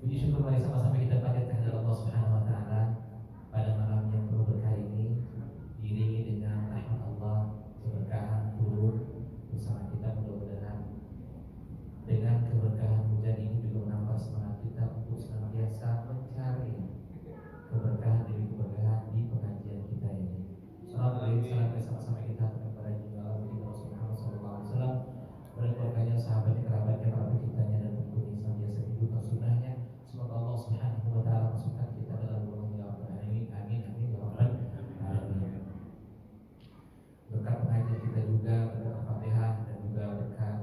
Puji syukur mari sama-sama kita panjatkan kepada Allah Subhanahu wa taala pada malam yang penuh berkah ini, diiringi dengan rahmat Allah, keberkahan turun bersama kita. Mudah-mudahan dengan keberkahan hujan ini juga menambah semangat kita untuk senantiasa mencari keberkahan demi keberkahan di pengajian kita ini. Salam bersama-sama kita kepada Junjungan Rasul Muhammad SAW, kepada keluarganya, sahabatnya, kerabatnya, para penciptanya dan pengikutnya senantiasa hidupkan sunnahnya. Semoga Allah Subhanahu wa taala masukkan kita dalam golongan ya rabbal alamin. Amin amin ya rabbal alamin. Berkat pengajian kita juga, berkat Al-Fatihah dan juga berkat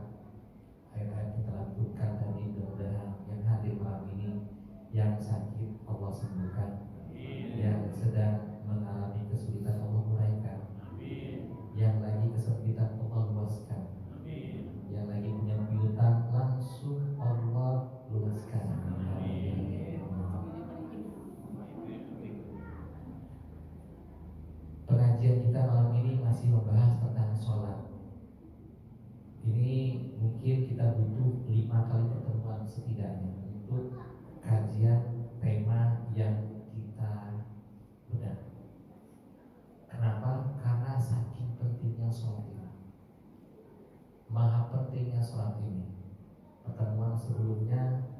ayat-ayat kita lantunkan tadi, mudah-mudahan yang hadir malam ini, yang sakit Allah sembuhkan, yang sedang mengalami kesulitan Allah murahkan, yang lagi kesempitan Allah luaskan, yang lagi punya piutang langsung Allah luaskan. Pengajian kita malam ini masih membahas tentang sholat. Ini mungkin kita butuh 5 kali pertemuan setidaknya untuk kajian tema yang kita bedah. Kenapa? Karena saking pentingnya sholat ini, maha pentingnya sholat ini. Pertemuan sebelumnya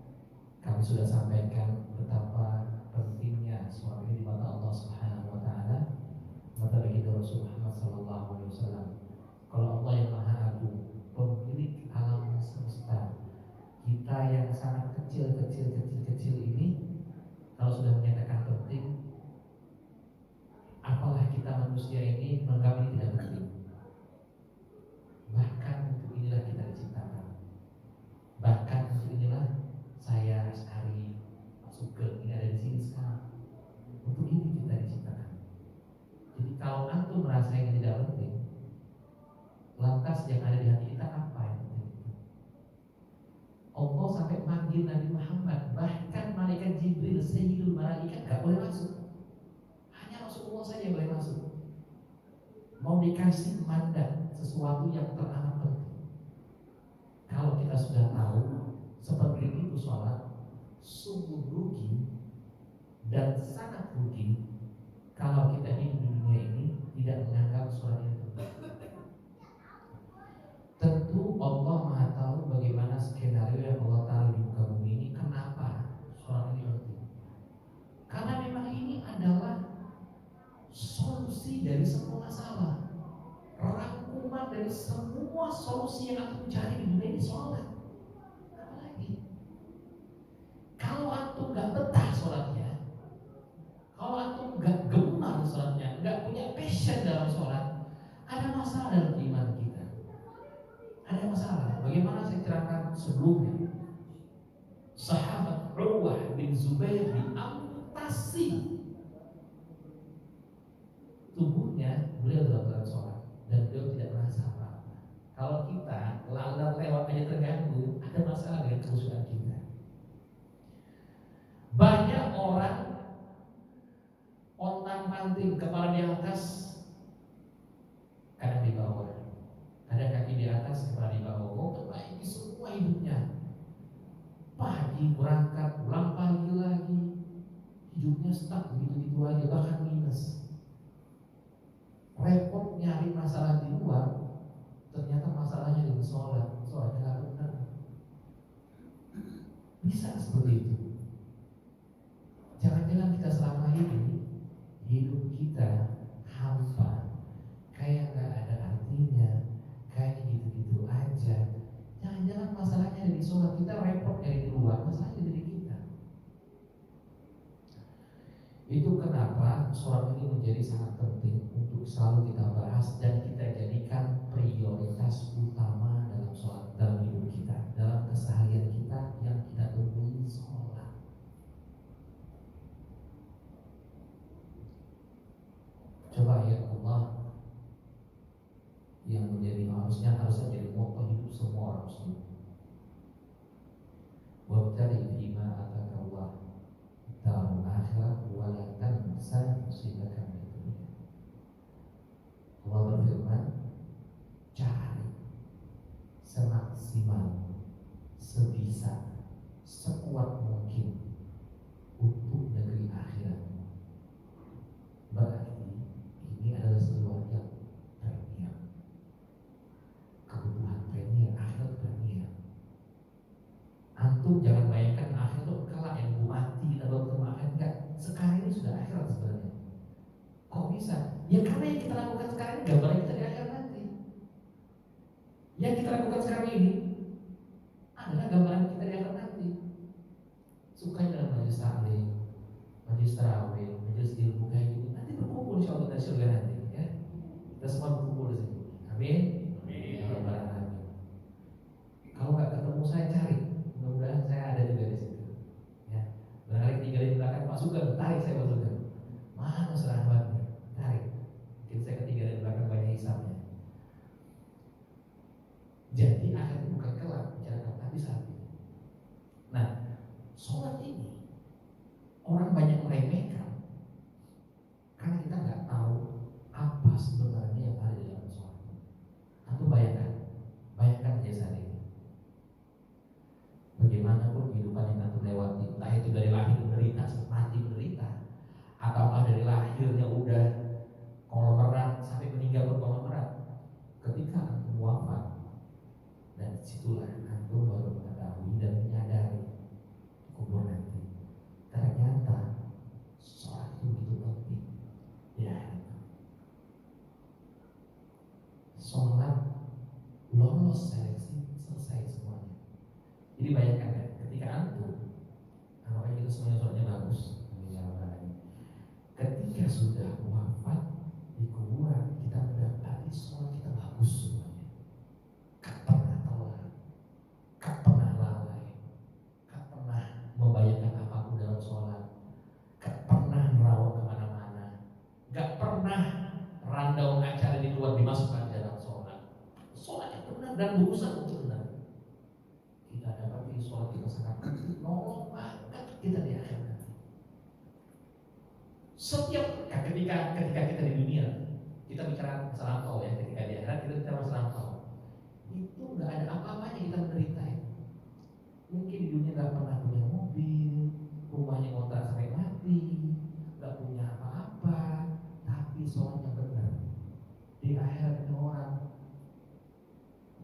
kami sudah sampaikan betapa pentingnya sholat ini di mata Allah Subhanahu wa taala, mata baginda Rasul Muhammad SAW. Kalau Allah yang Maha Agung, pemilik alam semesta, kita yang sangat kecil ini, kalau sudah menyatakan penting, apalah kita manusia ini menganggap ini tidak penting. Bahkan untuk inilah kita diciptakan. Bahkan untuk inilah saya Asy'ari masuk ke ini ada di sini sekarang. Untuk ini kita diciptakan. Jadi kalau antum merasa ini tidak penting, lantas yang ada di hati kita apa yang penting? Allah sampai manggil Nabi Muhammad, bahkan malaikat Jibril, Sayyidul Malaikat gak boleh masuk. Hanya Rasulullah saja yang boleh masuk. Mau dikasih mandat sesuatu yang teramat penting. Kalau kita sudah tahu seperti itu sholat, sungguh rugi dan sangat rugi kalau kita hidup di dunia ini tidak menganggap sholat itu penting. Tentu Allah Maha tahu bagaimana skenario yang Allah taruh di muka bumi ini. Kenapa sholat ini penting? Karena memang ini adalah solusi dari semua masalah, rangkuman dari semua solusi yang aku cari di dunia ini sholat. Apalagi kalau antum gak betah sholatnya, kalau antum gak gemar sholatnya, gak punya passion dalam sholat, ada masalah dalam iman kita. Ada masalah. Bagaimana saya ceritakan sebelumnya, sahabat Urwah bin Zubair diamputasi tubuhnya, beliau dalam sholat dan beliau tidak merasa apa-apa. Kalau kita lewat aja terganggu, ada masalah dengan kekhusyuan kita. Banyak orang ontang-panting, kepala di atas, kadang di bawah, ada kaki di atas, kepala di bawah. Memperbaiki semua hidupnya. Pagi berangkat, pulang pagi lagi, hidupnya stuck begitu-gitu aja, bahkan minus. Repot nyari masalah di luar, ternyata masalahnya di sholatnya nggak benar. Bisa seperti itu. Jangan-jangan kita selama ini hidup kita hampa, kayak nggak ada artinya, kayak gitu-gitu aja. Jangan-jangan masalahnya dari sholat, kita repot dari luar, masalahnya dari kita. Itu kenapa sholat ini menjadi sangat penting untuk selalu kita bahas dan kita jadikan prioritas utama dalam sholat, dalam hidup kita, dalam keseharian kita yang kita temui sholat. Coba ya Allah yang harusnya jadi moto hidup semua orang muslim. Wabtaghi fima ataka Allah darul akhirah wa la tansa nasibaka minad dunya. Allah berfirman, cari semaksimal sebisa kita lakukan sekarang ini gambaran kita di akhirat nanti. Yang kita lakukan sekarang ini adalah gambaran kita di akhirat nanti. Sukanya dalam majelis taklim, majelis tarawih, majelis ilmu kayak gini, nanti berkumpul insyaallah di surga nanti, ya. Kita semua berkumpul di sini. Amin. Amin. Amin. Kalau nggak ketemu saya cari, mudah-mudahan saya ada juga di situ. Ya, barangkali tiga di belakang Pak Sugeng, tarik saya Pak Sugeng. Mana serahmatnya? Tarik. Mungkin saya ketiga di belakang banyak hisapnya. Jadi akan bukan kelak bicarakan, tapi saat ini. Nah, sholat ini orang banyak meremehkan karena kita nggak tahu apa sebenarnya yang ada di dalam sholat. Atau bayangkan aja saat ini. Bagaimanapun kehidupan yang antum lewati, entah itu dari lahir menderita, mati menderita, ataukah dari lahirnya udah konglomerat sampai meninggal berkonglomerat, ketika antum wafat, dan disitulah antum baru mengetahui dan menyadari kubur nanti. Ternyata sholat itu begitu penting. Ya, sholat lolos seleksi, selesai semuanya. Jadi bayangkan ya, ketika antum, namanya kita semuanya sholatnya bagus, ketika sudah wafat di kuburan, kita mendapati sholat kita bagus semuanya. Gak pernah telat, gak pernah lalai, gak pernah membayangkan apapun dalam sholat, gak pernah merawat kemana-mana, gak pernah rundown acara di luar dimasukkan dalam sholat. Sholat yang benar dan berusaha untuk benar. Kita dapati sholat kita sangat penting, nolong banget kita di akhirat nanti. Setiap ketika kita di dunia, kita bicara masa lampau ya, ketika di akhirat kita bicara masa lampau. Itu nggak ada apa-apanya kita menderita ya. Mungkin di dunia nggak pernah punya mobil, rumahnya kontrak sampai mati, nggak punya apa-apa, tapi sholatnya benar. Di akhirat ada orang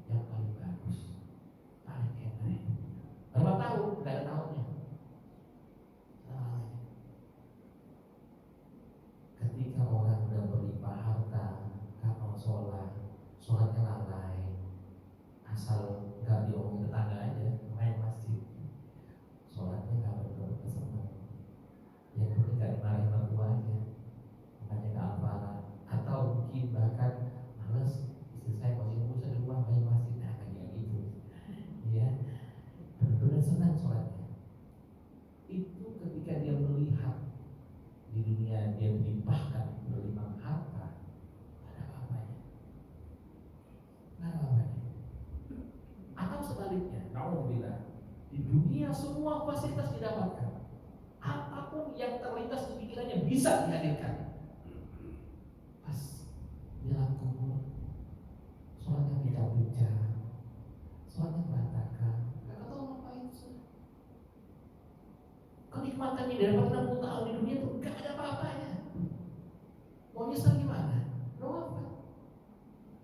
yang paling bagus, paling enak. Berapa tahun? Nggak ada tahunnya. Ketika orang sudah berlimpah harta karena sholatnya lalai, asal nggak diomongin tetangga aja, main masjid, sholatnya nggak berkesan, yang penting nggak dimarahin mertuanya, makanya nggak apalah, atau mungkin bahkan males istri saya masih usah di rumah main masjid, nah kayak gitu, ya, benar-benar senang sholatnya. Itu ketika dia melihat di dunia dia dilimpahkan berlimpah harta, ada apa-apanya, nggak ada apa-apanya. Atau sebaliknya, naudzubillah, di dunia semua fasilitas didapatkan, apapun yang terlintas di pikirannya bisa dihadirkan. Pas di dalam kubur, sholatnya bincang-bincang, sholatnya berantakan, nggak tahu ngapain. Kenikmatannya dari 40 tahun di dunia itu gak ada apa-apanya. Mau nyesal gimana? Apa?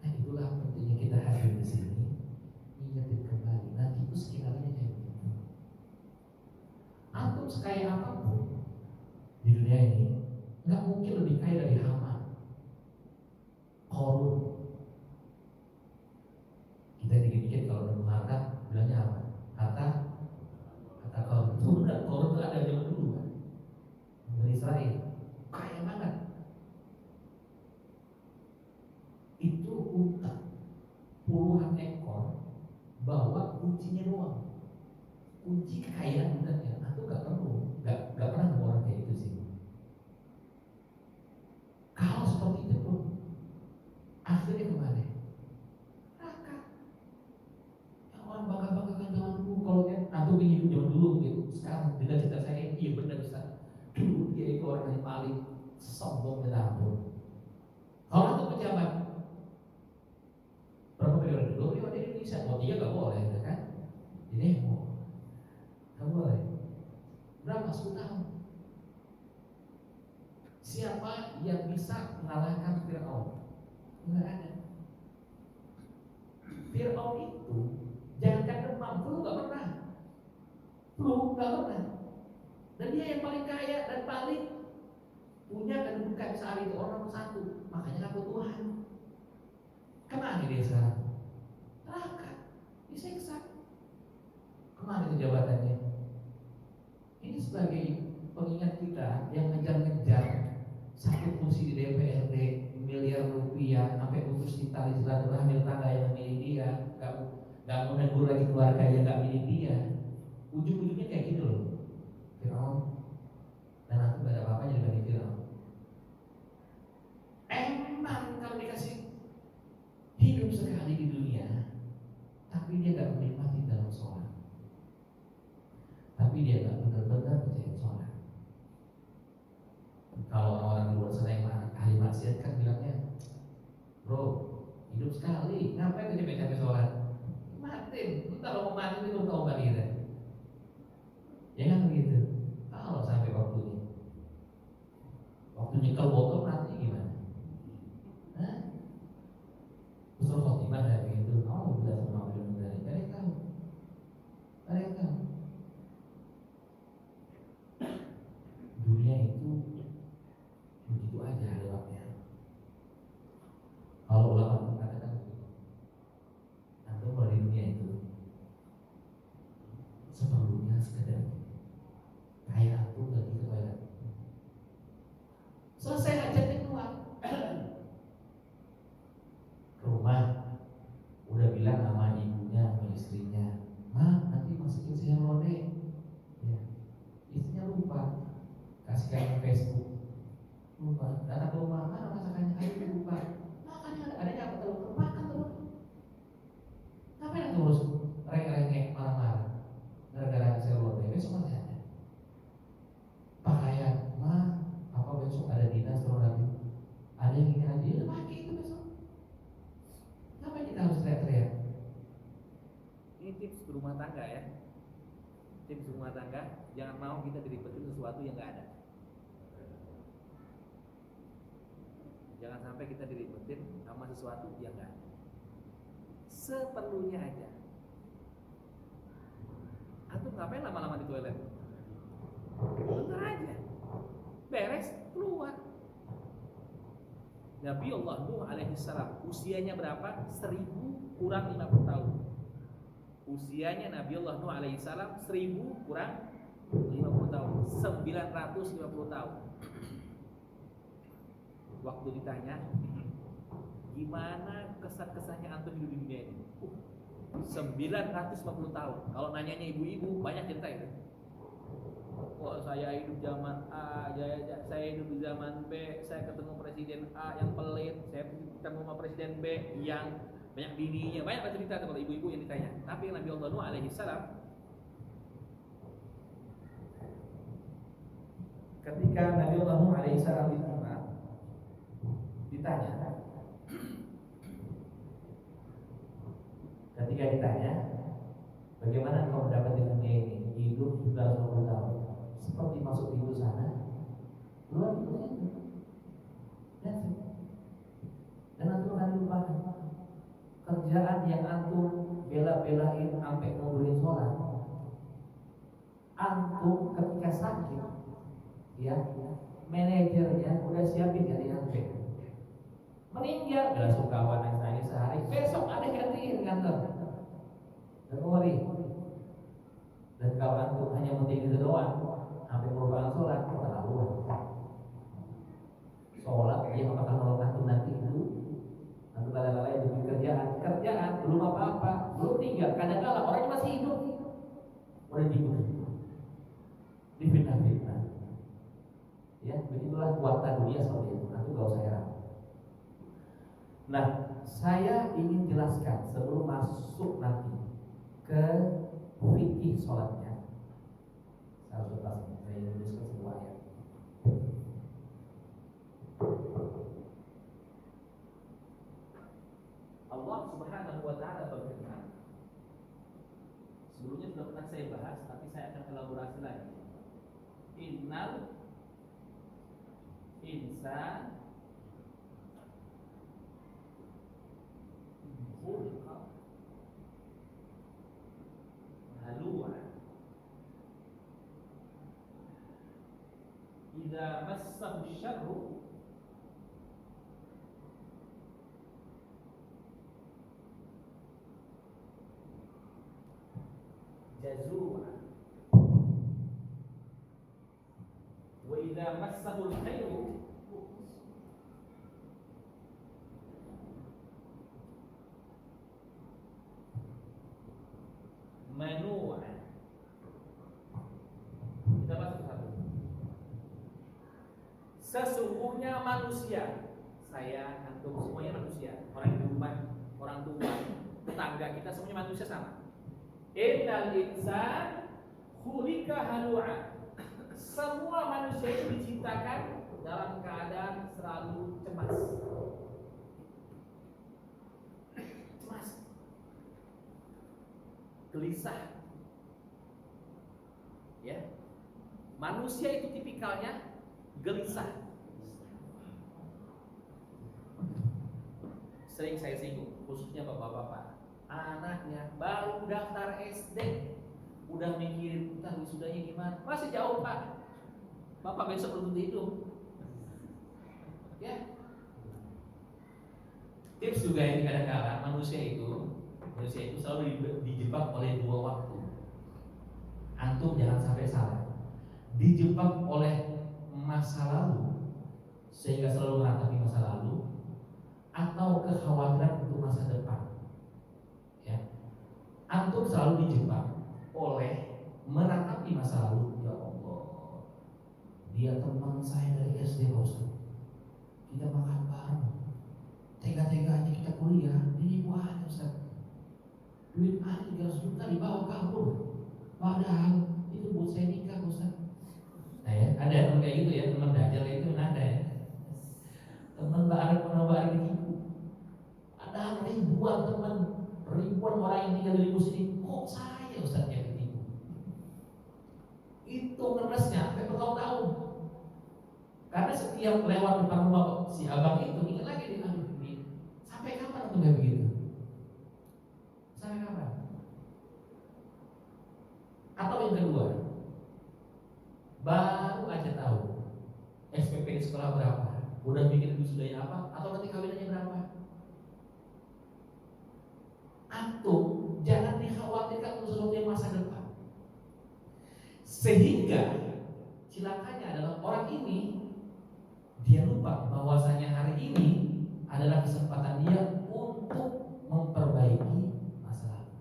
Nah itulah pentingnya kita hadir di sini, ingatin kembali. Nanti itu sekiranya kayak begitu. Antum sekaya apapun di dunia ini, nggak mungkin lebih kaya dari Haman, Korun. Kita dikit-dikit kalau nemu harta, bilangnya apa? Harta Korun. Itu benar, Korun itu ada zaman dulu kan, dari Israel, kaya banget. Itu unta puluhan ekor bawa kuncinya doang, kunci kekayaan budaknya. Nah itu nggak pernah nemu orang kayak gitu sih. Kalau seperti itu pun akhirnya kemana? Neraka. Yang orang bangga-banggakan zaman dulu, kalau dia antum ingin hidup zaman dulu gitu. Sekarang dengan cerita saya, iya benar bisa. Dulu dia itu orang yang paling sombong dan ampun. Kalau antum pejabat, berapa periode dulu? Periode di Indonesia, mau 3 nggak boleh, ya kan? Ini mau nggak boleh. Berapa? 10 tahun. Siapa yang bisa mengalahkan Fir'aun? Nggak ada. Fir'aun itu jangan demam, flu nggak pernah. Flu nggak pernah. Dan dia yang paling kaya dan paling punya kedudukan saat itu orang nomor satu, makanya ngaku Tuhan. Kemana dia sekarang? Neraka, disiksa. Kemana itu jabatannya? Ini sebagai pengingat kita yang ngejar-ngejar satu kursi di DPRD miliar rupiah sampai putus di tali silaturahmi tangga yang milih dia, nggak mau negur lagi keluarga yang nggak milih dia. Ujung-ujungnya kayak gitu loh. Firaun dan aku gak ada apa-apanya dibanding Firaun. Emang kalau dikasih hidup sekali di dunia, tapi dia gak menikmati dalam sholat, tapi dia gak benar-benar percaya sholat. Kalau orang di luar sana yang ahli maksiat kan bilangnya, bro, hidup sekali, ngapain tuh capek-capek sholat? Mati, lu kalau mau mati itu tau gak kita? Ya kan begitu. Kalau sampai waktu nyekel botol mati gimana? Hah? Terus khotimah kayak begitu. Oh, udah sama film dari mereka. Dunia itu begitu aja lewatnya. Kalau ulama mengatakan, antum kalau di dunia itu seperlunya sekedar kayak antum pergi ke toilet, selesai hajatnya keluar ke rumah, udah bilang sama ibunya sama istrinya, ma nanti masukin saya lode, ya. Istrinya lupa kasihkan Facebook, lupa datang ke rumah, mana masakannya, ayo lupa makannya ada apa telur, makan telur, ngapain terus rengek-rengek marah-marah gara-gara saya lode, besok masih pakaian, ma apa besok ada dinas terus lagi ada yang ingin aja, ya pakai itu besok. Ngapain kita harus teriak-teriak? Ini tips berumah tangga ya. Tips berumah tangga, jangan mau kita diribetin sesuatu yang nggak ada. Jangan sampai kita diribetin sama sesuatu yang nggak ada. Seperlunya aja. Antum ngapain lama-lama di toilet? Bentar aja, beres keluar. Nabi Allah Nuh alaihi salam usianya berapa? 1000 kurang 50 tahun. Usianya Nabi Allah Nuh alaihi salam 1000 kurang 50 tahun, 950 tahun. Waktu ditanya, gimana kesan-kesannya antum hidup di dunia ini? 950 tahun. Kalau nanyanya ibu-ibu banyak cerita itu. Wah, saya hidup zaman A, saya hidup di zaman B, saya ketemu presiden A yang pelit, saya ketemu sama presiden B yang banyak bininya, banyak cerita kalau ibu-ibu yang ditanya. Tapi Nabi Allah Nuh alaihi salam, ketika Nabi Allah Nuh alaihi salam ditanya, bagaimana kau mendapat di dunia ini? Hidup 950 tahun seperti masuk pintu sana, keluar pintu itu. Dan antum akan lupakan kerjaan yang antum bela-belain sampai mundurin sholat. Antum ketika sakit, ya manajernya udah siapin dari antum. Meninggal, gak suka nangis sehari, besok ada gantiin kantor. Dan worry. Dan kalau antum hanya penting itu doang, sampai merupakan sholat, keterlaluan. Sholat yang apakah nolong antum nanti itu, antum lalai demi kerjaan belum apa-apa, belum tinggal. Kadang-kadang orang masih hidup, udah difitnah. Ya, begitulah kuasa dunia seperti itu. Antum gak usah heran. Nah, saya ingin jelaskan sebelum masuk nanti ke fikih sholatnya. Saya harus lepas ini, saya ingin menuliskan sebuah ayat. Allah Subhanahu wa ta'ala berfirman. Sebelumnya sudah pernah saya bahas, tapi saya akan elaborasi lagi. Innal insan khulqa halu'a. idza massahu syarru jazua wa idza massahu khairu manu'a. Kita bahas satu. Sesungguhnya manusia, saya, antum semuanya manusia, orang di rumah, orang tua, tetangga kita semuanya manusia sama. Innal insan khuliqa halu'a. Semua manusia itu diciptakan dalam keadaan selalu cemas. Cemas. Gelisah. Ya. Manusia itu tipikalnya gelisah. Sering saya singgung, khususnya bapak-bapak, anaknya baru daftar SD, udah mikirin entar wisudanya gimana. Masih jauh Pak, bapak besok belum hidup. Ya. Tips juga ini kadang-kadang manusia itu selalu dijebak oleh dua waktu. Antum jangan sampai salah. Dijebak oleh masa lalu sehingga selalu meratapi masa lalu, atau kekhawatiran untuk masa depan. Ya. Antum selalu dijebak oleh meratapi masa lalu. Ya Allah, dia teman saya dari SD Ustaz, kita makan bareng, tega-teganya kita kuliah, ini buahnya Ustaz, duit aja 300 juta dibawa kabur, padahal itu buat saya nikah Ustaz. Nah ya, ada teman kayak gitu ya, teman dajjal itu ada ya, teman bareng gitu. Ada ribuan teman, ribuan orang yang tinggal di sini, kok saya Ustaz yang ketipu? Itu ngeresnya sampai bertahun-tahun. Karena setiap lewat depan rumah si abang itu ingat lagi dia, aduh ini sampai kapan tuh kayak begitu? Sampai kapan? Atau yang kedua, baru aja tahu SPP di sekolah berapa, udah mikir wisudanya apa, atau nanti kawinannya berapa. Antum jangan dikhawatirkan untuk sesuatu yang masa depan, sehingga cilakanya adalah orang ini dia lupa bahwasanya hari ini adalah kesempatan dia untuk memperbaiki masa lalu.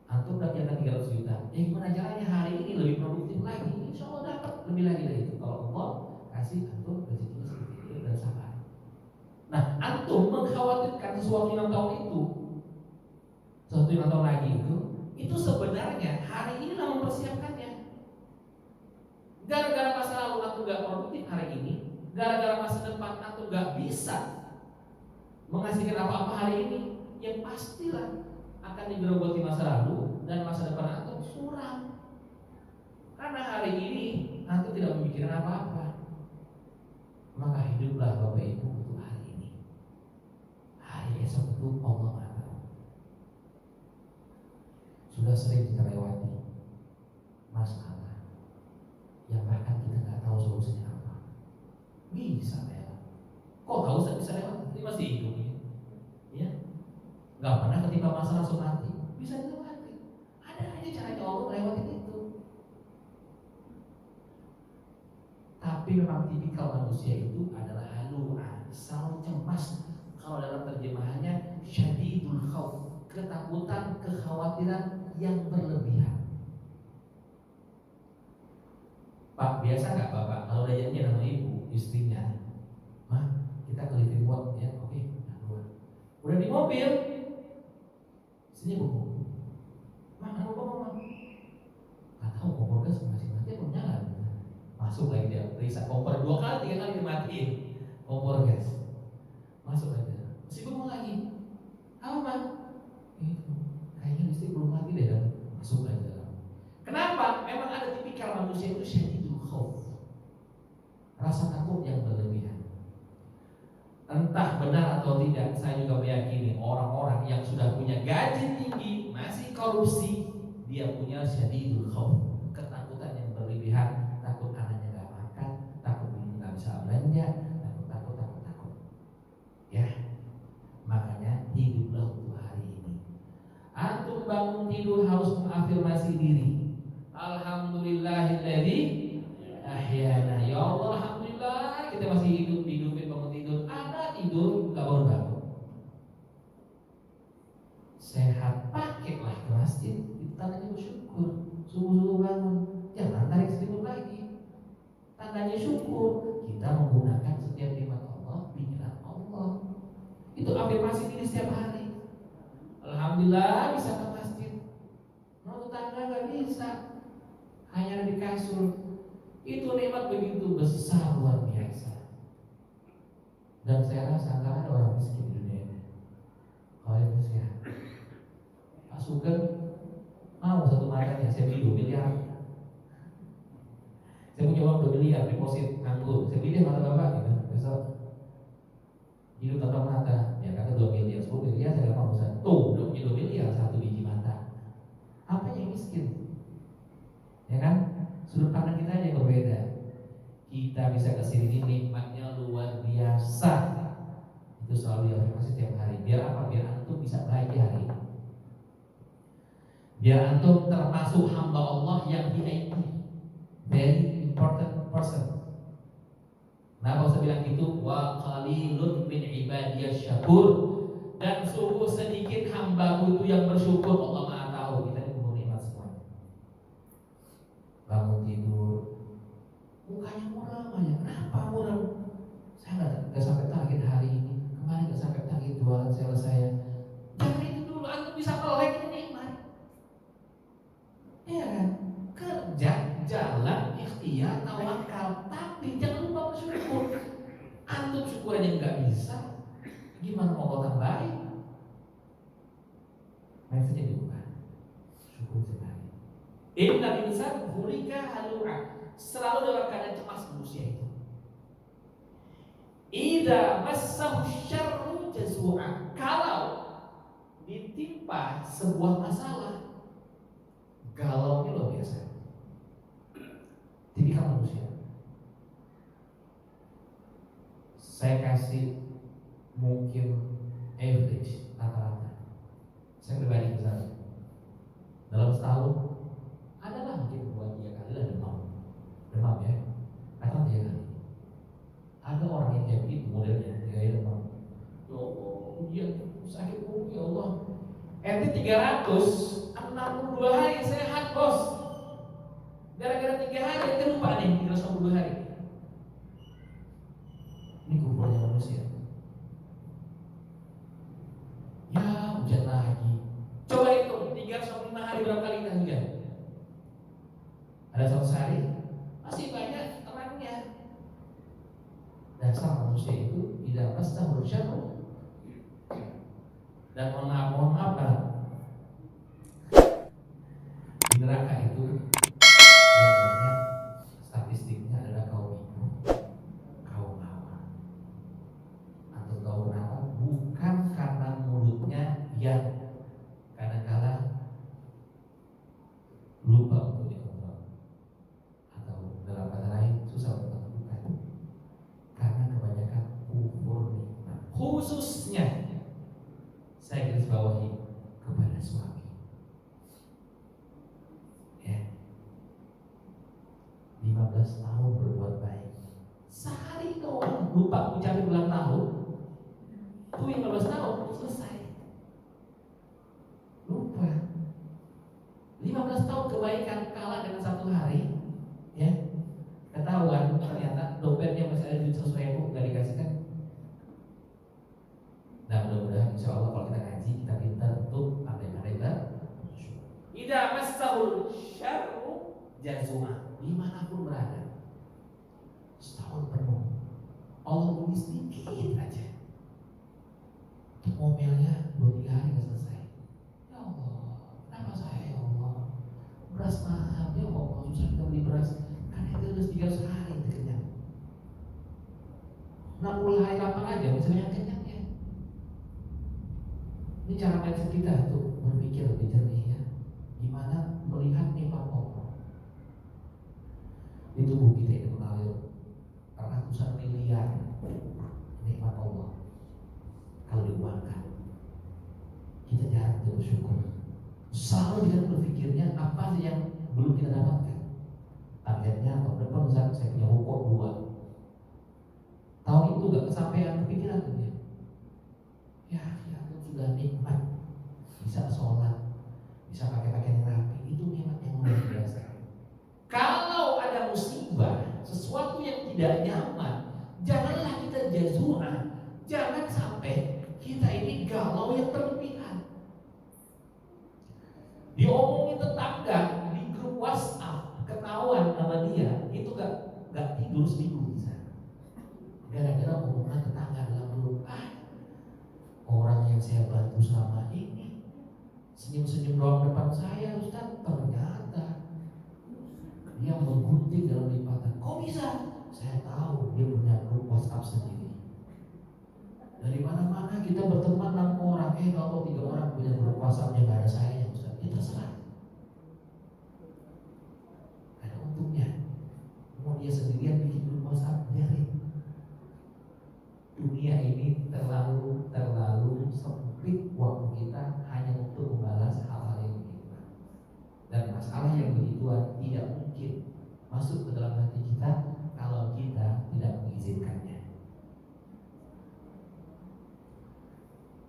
Antum udah jangan 300 juta, gimana caranya hari ini lebih produktif lagi? Insya Allah dapat lebih lagi dari itu kalau Allah kasih antum rezekinya seperti itu dan sabar. Nah, antum mengkhawatirkan sesuatu yang tahun itu, sesuatu yang tahun lagi itu sebenarnya hari ini lah mempersiapkannya. Gara-gara masa lalu antum gak produktif hari ini, gara-gara masa depan antum gak bisa menghasilkan apa-apa hari ini, ya pastilah akan digerogoti masa lalu dan masa depan antum suram. Karena hari ini antum tidak memikirkan apa-apa. Maka hiduplah Bapak Ibu untuk hari ini. Hari esok itu Allah Maha Tahu. Sudah sering kita lewati masalah yang bahkan kita nggak tahu solusinya apa. Bisa lewat. Kok tahu saya bisa lewat? Ini masih hidup ya? Ya? Nggak pernah ketimpa masalah langsung mati. Bisa dilewati. Ada aja caranya Allah lewatin itu. Tapi memang tipikal manusia itu adalah halu'an, selalu cemas. Kalau dalam terjemahannya syadidul khauf, ketakutan, kekhawatiran yang berlebihan. Pak, biasa nggak Bapak kalau udah janjian sama ibu, istrinya, mah kita ke living world ya, oke, nah keluar. Udah di mobil, istrinya buku, mah kenapa mama? Nggak tahu kompor gas masih mati atau nyala. Masuk lagi dia, periksa kompor 2 kali 3 kali dimatiin kompor gas. Masuk lagi, masih bengong lagi. Apa Pak? Itu kayaknya istri belum mati deh, dan masuk lagi dalam. Kenapa? Memang ada tipikal manusia itu syadidul khauf, rasa takut yang berlebihan. Entah benar atau tidak, saya juga meyakini orang-orang yang sudah punya gaji tinggi masih korupsi, dia punya syadidul khauf, ketakutan yang berlebihan, takut anaknya gak makan, afirmasi diri. Alhamdulillahilladzi ahyana. Ya Allah, alhamdulillah kita masih hidup, hidupin bangun tidur. Ada tidur enggak bangun-bangun. Sehat, pakailah ke masjid. Itu tandanya bersyukur. Subuh-subuh bangun, jangan tarik selimut lagi. Tandanya syukur. Kita menggunakan setiap nikmat Allah, pikiran Allah. Itu afirmasi diri setiap hari. Alhamdulillah bisa ke masjid. Mau tetangga nggak bisa, hanya di kasur. Itu nikmat begitu besar, luar biasa. Dan saya rasa nggak ada orang miskin di dunia ini. Kalau yang miskin, Pak Sugeng mau satu matanya saya beli 2 miliar. Saya punya uang 2 miliar deposit nganggur. Saya beli mata bapak gitu. Besok hidup tanpa mata. Ya kata 2 miliar, 10 miliar saya dapat usaha. Tuh, udah punya 2 miliar satu biji mata. Apa yang miskin? Ya kan? Sudut pandang kita aja yang berbeda. Kita bisa kesini nikmatnya luar biasa. Itu selalu diafirmasi setiap hari. Biar apa? Biar antum bisa bahagia hari ini. Biar antum termasuk hamba Allah yang VIP, very important person. Nah, kalau saya bilang gitu, wa qalilun min ibadiyasy syakur, dan sungguh sedikit hambaku itu yang bersyukur. Allah Maha tahu kita ini penuh nikmat semua. Bangun tidur, mukanya muram aja. Kenapa muram? Saya nggak sampai target hari ini. Kemarin nggak sampai target jualan sales saya. Jangan itu dulu, antum bisa melek ini nikmat. Iya kan? Kerja, jalan, ikhtiar, tawakal, tapi jangan lupa bersyukur. Antum syukur aja nggak bisa, gimana mau kau tambahin? Mindsetnya diubah. Syukur setiap hari. Innal insan khuliqa halu'a. Selalu dalam keadaan cemas manusia itu. Idza massahu syarru jazua. Kalau ditimpa sebuah masalah, galaunya luar biasa. Tipikal manusia. Saya kasih mungkin average rata-rata. Saya pribadi misalnya dalam setahun adalah mungkin 2-3 kali lah demam ya, atau 3 kali. Ada orang yang kayak begitu modelnya, gaya demam. Ya Allah, dia sakit pun ya Allah. RT 362 hari sehat bos. Gara-gara 3 hari ente lupa nih 362 hari. Ini kumpulnya manusia. Ya hujan lagi. Coba hitung 305 hari berapa kali kita hujan? Ada 100 hari, masih banyak terangnya. Dasar manusia itu tidak pasti berusaha. Dan mohon maaf kan, di neraka itu yang banyak statistiknya adalah kaum ibu, kaum hawa. Atau tahu kenapa? Bukan karena mulutnya yang kadang-kala lupa untuk dikontrol, atau dalam kata lain susah untuk melakukan, karena kebanyakan kufur nikmat. Khususnya saya garis bawahi kepada suami. Ya. 15 tahun berbuat baik. Sehari doang lupa ucapin ulang tahun. Itu 15 tahun selesai. Lupa. 15 tahun kebaikan kalah dengan 1 hari. Ya. Ketahuan ternyata dompetnya masih ada duit 100.000 enggak dikasihkan. Nah mudah-mudahan insya Allah kalau kita ngaji kita pintar untuk pandai-pandai bersyukur. Idza massahul syarru jazua, dimanapun berada, setahun penuh Allah beri sedikit aja. Untuk mobilnya 2-3 hari nggak selesai. Ya Allah, kenapa saya ya Allah? Beras mahal ya Allah, susah kita beli beras. Karena itu udah 300 hari kita kenyang. 60 hari lapang aja bisa banyak kenyangnya. Ini cara mindset kita tuh berpikir lebih jernih ya. Gimana melihat nikmat Allah. Di tubuh kita ini mengalir ratusan miliar nikmat Allah. Kalau diuangkan, kita jarang bersyukur. Selalu dengan berpikirnya apa saja tidak nyaman. Janganlah kita jazua. Jangan sampai kita ini galau yang berlebihan. Diomongin tetangga di grup WhatsApp, ketahuan sama dia, itu gak tidur seminggu bisa. Gara-gara omongan tetangga dalam grup. Orang yang saya bantu selama ini senyum-senyum doang depan saya, Ustaz, ternyata dia menggunting dalam lipatan. Kok bisa? Saya tahu dia punya grup WhatsApp sendiri. Dari mana-mana kita berteman 6 orang, kalau 3 orang punya grup WhatsApp yang gak ada saya, Ustaz, itu terserah. Ada untungnya. Mau dia sendirian bikin grup WhatsApp, biarin. Dunia ini terlalu sempit waktu kita hanya untuk membalas hal-hal yang begitu. Dan masalah yang begituan tidak mungkin masuk ke dalam hati kita kalau kita tidak mengizinkannya.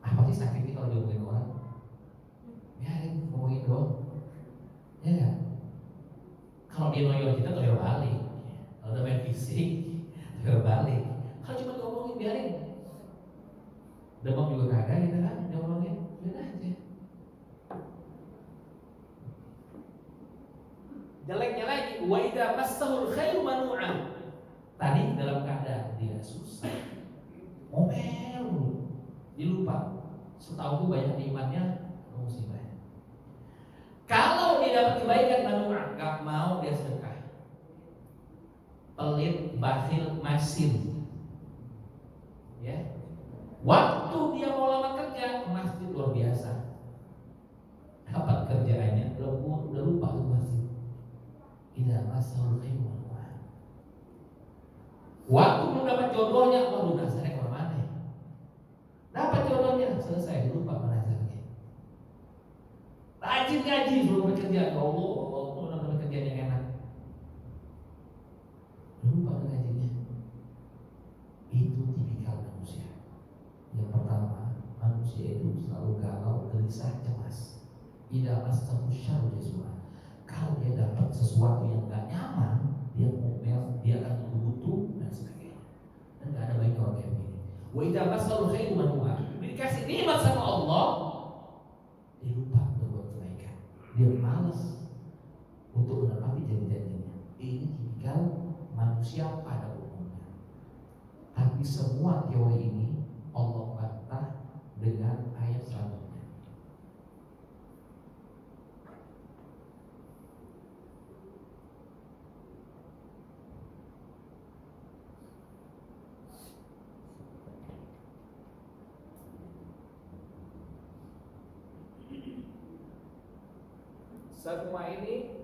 Apa sih sakitnya kalau diomongin orang? Biarin, ngomongin doang. Ya gak? Kalau dia noyol kita noyol balik. Kalau udah main fisik, noyol balik. Kalau cuma ngomongin, biarin. Demam juga kagak gitu kan, diomongin, biarin aja. Jeleknya lagi, wa idza massahul khairu manu'an. Tadi dalam keadaan dia susah, ngomel, dia lupa. Setahu banyak nikmatnya, musibah. Kalau dia dapat kebaikan manu'an, gak mau dia sedekah. Pelit, bakhil, masin. Ya. Waktu dia mau lamar kerja, masjid luar biasa. Dapat kerjaannya, udah lupa tuh masjid. Tidak masalah khairu. Waktu belum dapat jodohnya, waduh dasarnya kemana ya? Dapat jodohnya, selesai, lupa menasarnya. Rajin ngaji belum bekerja, ya Allah, belum dapat kerjaan yang enak. Lupa ngajinya. Itu tipikal manusia. Yang pertama, manusia itu selalu galau, gelisah, cemas. Idza massahu syarru jazua. Kalau dia dapat sesuatu yang gak nyaman, dia ngomel, dia akan butuh dan sebagainya. Dan gak ada baiknya orang kayak begini. Wa idza massahu khairu manu'a. Dikasih nikmat sama Allah, dia lupa berbuat kebaikan. Dia malas untuk menepati janji-janjinya. Ini tipikal manusia pada umumnya. Tapi semua teori ini Allah bantah dengan ayat selanjutnya. Semua ini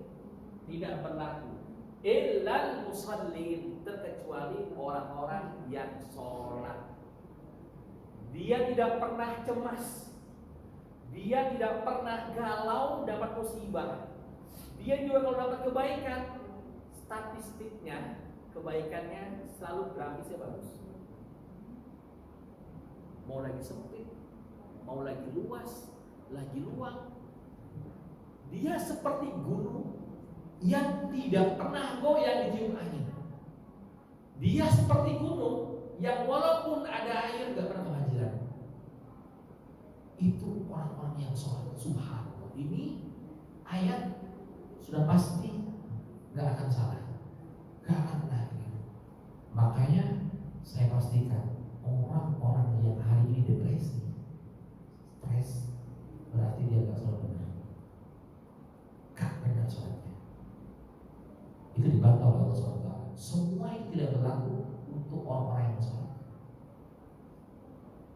tidak berlaku illal musallin, terkecuali orang-orang yang sholat. Dia tidak pernah cemas, dia tidak pernah galau dapat musibah. Dia juga kalau dapat kebaikan, statistiknya kebaikannya selalu grafisnya bagus. Mau lagi sempit, mau lagi luas, lagi luang, dia seperti gunung yang tidak pernah goyah ditiup angin. Dia seperti gunung yang walaupun ada air gak pernah kebanjiran. Itu orang-orang yang sholat. Subhanallah. Ini ayat sudah pasti gak akan salah, gak akan lagi. Makanya saya pastikan orang-orang yang hari ini depresi, stres, berarti dia gak sholat benar. Gak benar sholatnya. Itu dibantah oleh Allah SWT. Semua itu tidak berlaku untuk orang-orang yang sholat.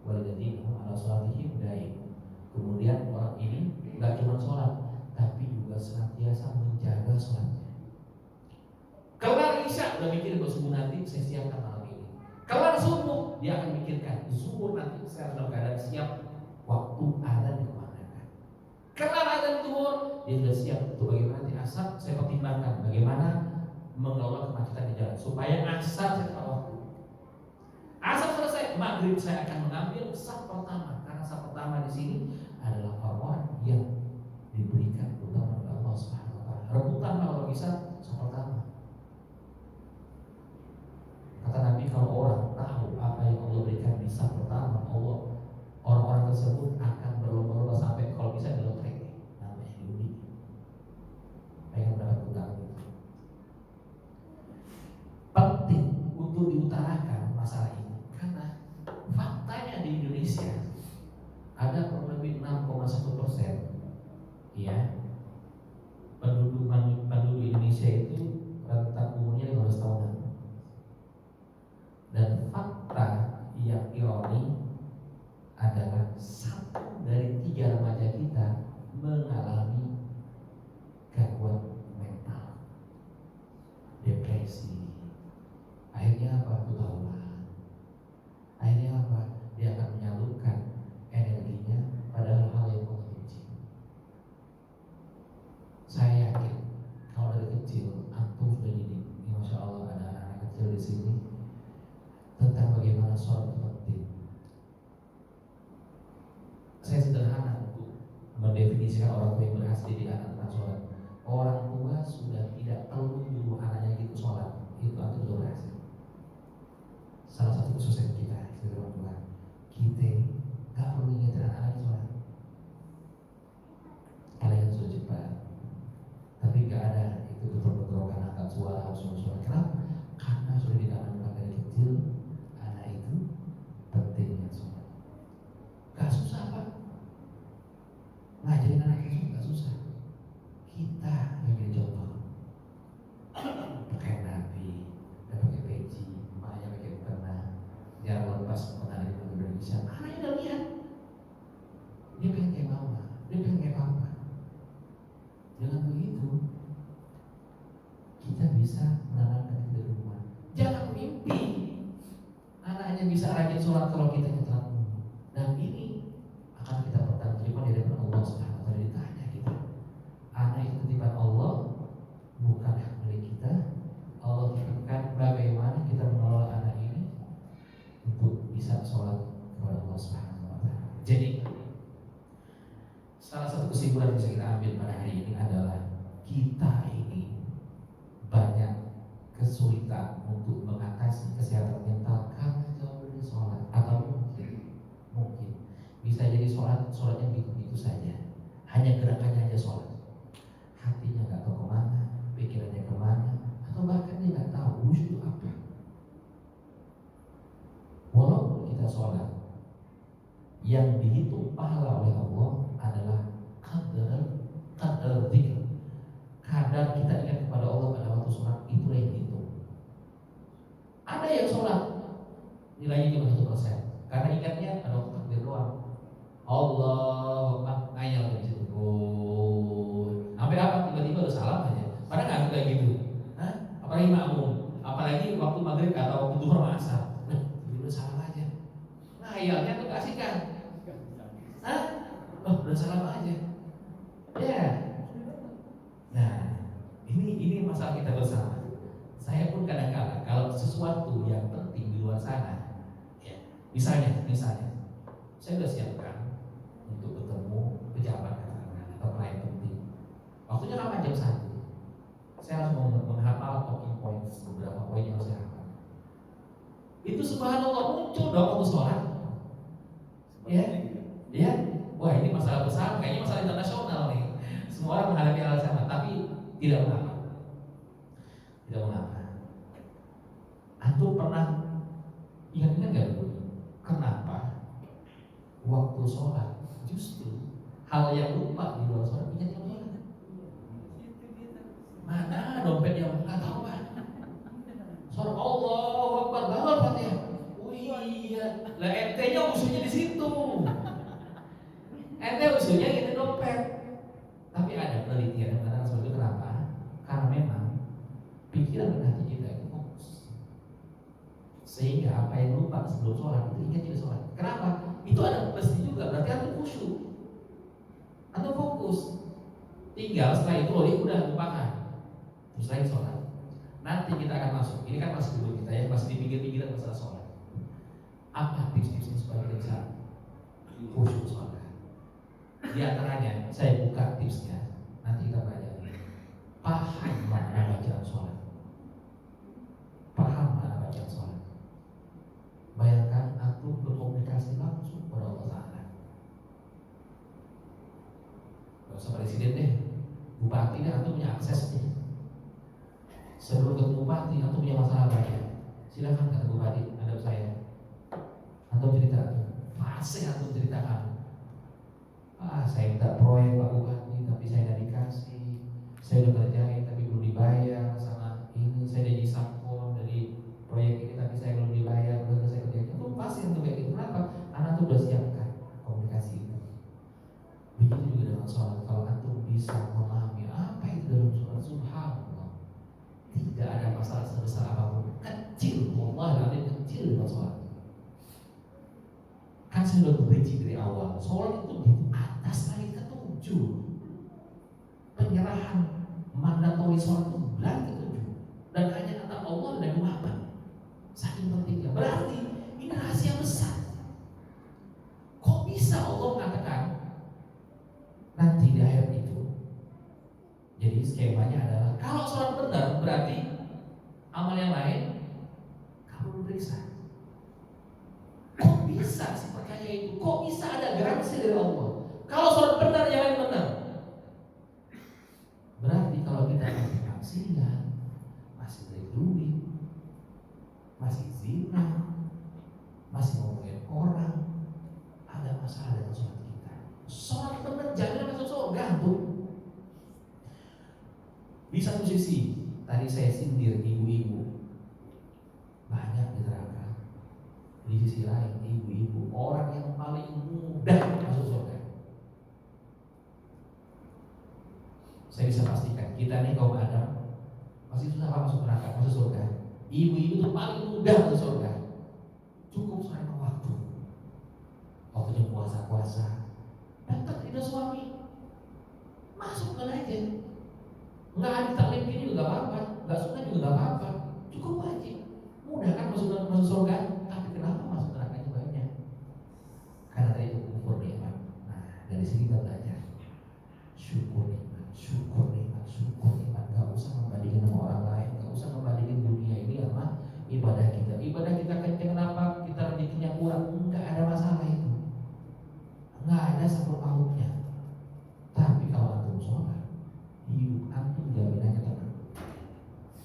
Waladina ala sholatihim daim. Kemudian orang ini gak cuma sholat, tapi juga senantiasa menjaga sholatnya. Kelar isya udah mikir buat subuh nanti saya siapkan malam ini. Kelar subuh dia akan mikirkan subuh nanti saya dalam keadaan siap waktu azan dikumandangkan. Kelar azan zuhur dia sudah siap untuk bagaimana nanti asar saya pertimbangkan bagaimana mengelola kemacetan di jalan supaya asar saya tepat waktu. Asar selesai, maghrib saya akan mengambil saf pertama karena saf pertama di sini adalah orang yang diberikan utama oleh Allah Subhanahu wa taala. Rebutan kalau bisa saf pertama. diutarakan masalah ini karena faktanya di Indonesia ada kurang lebih 6,1% ya penduduk Indonesia itu rentang umurnya 15 tahunan. Dan fakta yang ironi adalah 1 dari 3 remaja kita mengalami gangguan mental, depresi. Akhirnya apa? Ketahuan. Akhirnya apa? Dia akan menyalurkan energinya pada hal-hal yang Allah benci. Saya yakin kalau dari kecil antum sudah didik, ya Masya Allah ada anak kecil di sini tentang bagaimana sholat itu penting. Saya sederhana untuk mendefinisikan orang tua yang berhasil didik anak tentang sholat. Orang tua sudah tidak perlu menyuruh anaknya gitu sholat, itu antum sudah berhasil. Salah satu kesusahan kita sebagai orang tua, kita nggak perlu ingetin anak-anak sholat. Kalian sudah cepat, tapi nggak ada itu betul-betul karena angkat suara harus sholat. Kenapa? Karena sudah ditanamkan dari kecil anak itu pentingnya sholat. Gak susah Pak, ngajarin anak itu gak susah. Kita yang jadi contoh, pakai nabi, dan pakai peci, makanya pakai mukena, jangan lepas mukena dari Indonesia. Anaknya udah lihat, dia pengen kayak mama, dia pengen kayak papa. Dengan begitu kita bisa menanamkan itu dari rumah. Jangan mimpi anaknya bisa rajin sholat kalau kita telat. Dan ini akan kita pertanggungjawabkan di hadapan Allah Subhanahu wa taala. Ditanya kita, anak itu titipan Allah, bukan hak milik kita. Allah titipkan bagaimana kita mengelola anak ini untuk bisa sholat kepada Allah Subhanahu wa taala. Jadi salah satu kesimpulan yang bisa kita ambil pada hari ini adalah kita ini banyak kesulitan untuk mengatasi kesehatan mental karena jauh dari sholat. Atau mungkin bisa jadi sholatnya begitu saja, hanya gerakannya aja sholat, hatinya nggak tahu kemana, pikirannya kemana, atau bahkan dia nggak tahu khusyuk itu apa. Walaupun kita sholat, yang dihitung pahala oleh Allah adalah kadar dzikr, kadar kita ingat kepada Allah pada waktu sholat, itu yang dihitung. Ada yang sholat nilainya cuma 1%, karena ingatnya pada waktu takbir doang. Allah ngayal dari situ. Sampai apa? Tiba-tiba udah salam aja. Padahal nggak kayak gitu. Hah? Apalagi makmum, apalagi waktu maghrib atau waktu duhur sama asar. Nah, udah salam aja. Ngayalnya tuh kasihkan. Hah? Oh, udah salam aja. Ya. Nah, ini masalah kita bersama. Saya pun kadang-kadang kalau sesuatu yang penting di luar sana, ya, misalnya, saya sudah siapkan untuk bertemu pejabat atau klien penting. Waktunya kapan? Jam 1. Saya harus menghafal talking points, beberapa poin yang harus saya hafal. Itu subhanallah muncul dong waktu sholat. Ya, wah ini masalah besar, kayaknya masalah internasional nih. Semua orang menghadapi hal sama, tapi tidak mengapa. Antum pernah ingat nggak dulu? Kenapa waktu sholat justru hal yang lupa di luar sholat ingat yang sholat? Mana dompet yang nggak tahu Pak? Sholat Allahu Akbar, baru Fatihah. Oh iya, lah ente-nya usulnya di situ. Ente usulnya ini dompet. Tapi ada penelitian yang mengatakan seperti itu. Kenapa? Karena memang pikiran dan hati kita itu fokus, sehingga apa yang lupa sebelum sholat itu ingat juga sholat. Kenapa? Itu ada plusnya juga, berarti antum khusyuk, antum fokus. Tinggal setelah itu dia udah lupakan, terus lagi sholat. Nanti kita akan masuk. Ini kan masih dulu kita ya, masih dipikir-pikiran masalah sholat. Apa tips-tipsnya supaya kita bisa khusyuk sholat? Di antaranya saya buka tipsnya. Nanti kita pelajari. Paham makna bacaan sholat. Paham makna bacaan sholat. Bayangkan aku berkomunikasi langsung kepada Allah Ta'ala. Gak usah presiden deh, bupati deh, aku punya aksesnya. Sebelum ketemu bupati, aku punya masalah banyak. Silakan kata Bupati, hadap saya. Antum cerita, fase antum ceritakan. Saya minta proyek Pak Bupati, tapi saya nggak dikasih. Saya udah kerjain tapi belum dibayar sama ini. Saya jadi sampul dari proyek ini tapi saya belum dibayar. Belum saya kerjain. Itu pasti antum kayak gitu. Kenapa? Anak tuh udah siapkan komunikasi itu. Begitu juga dengan sholat. Kalau antum bisa memahami apa itu dalam sholat, subhanallah, tidak ada masalah sebesar apapun. Kecil, wallah nanti kecil dalam sholat. Kan saya udah berinci dari awal. Sholat itu di atas langit ke-7. Penyerahan mandatori sholat itu langit ke-7. Dan hanya kata Allah dan Muhammad. Saking pentingnya. Berarti ini rahasia besar. Kok bisa Allah mengatakan nanti di akhir itu? Jadi skemanya adalah kalau sholat benar berarti amal yang lain kamu periksa. Kok bisa sih percaya itu? Kok bisa ada garansi dari Allah? Kalau sholat benar yang lain benar. Berarti kalau kita masih maksiat, masih beli duit, masih zina, masih ngomongin orang, ada masalah dengan sholat kita. Sholat benar jangan masuk surga tuh. Di satu sisi, tadi saya sindir ibu-ibu banyak di neraka. Di sisi lain, ibu-ibu orang yang paling mudah masuk surga. Saya bisa pastikan kita nih kaum Adam masih susah masuk neraka, masuk surga. Ibu-ibu itu paling mudah masuk surga. Cukup saya waktu. Waktunya puasa-puasa. Dekat tidak suami, masuk aja. Nggak ada taklim ini juga nggak apa-apa, nggak suka juga nggak apa-apa, cukup wajib. Mudah kan masuk surga. Tapi kenapa masuk nerakanya banyak? Karena tadi itu kufur nikmat. Nah, dari sini kita belajar syukur nikmat, syukur nikmat, syukur nikmat. Gak usah membandingkan sama orang lain, gak usah membandingkan dunia ini sama ibadah kita. Ibadah kita kenceng, kenapa kita rezekinya kurang? Enggak ada masalah itu, enggak ada sangkut pautnya. Tapi kalau antum sholat, hidup antum jaminannya tenang,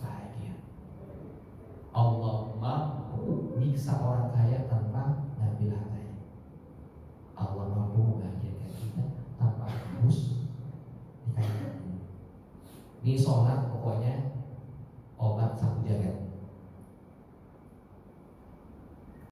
bahagia. Allah mampu nyiksa orang kaya tanpa ngambil hartanya. Allah mampu membahagiakan kita tanpa harus dikaya. Ini sholat pokoknya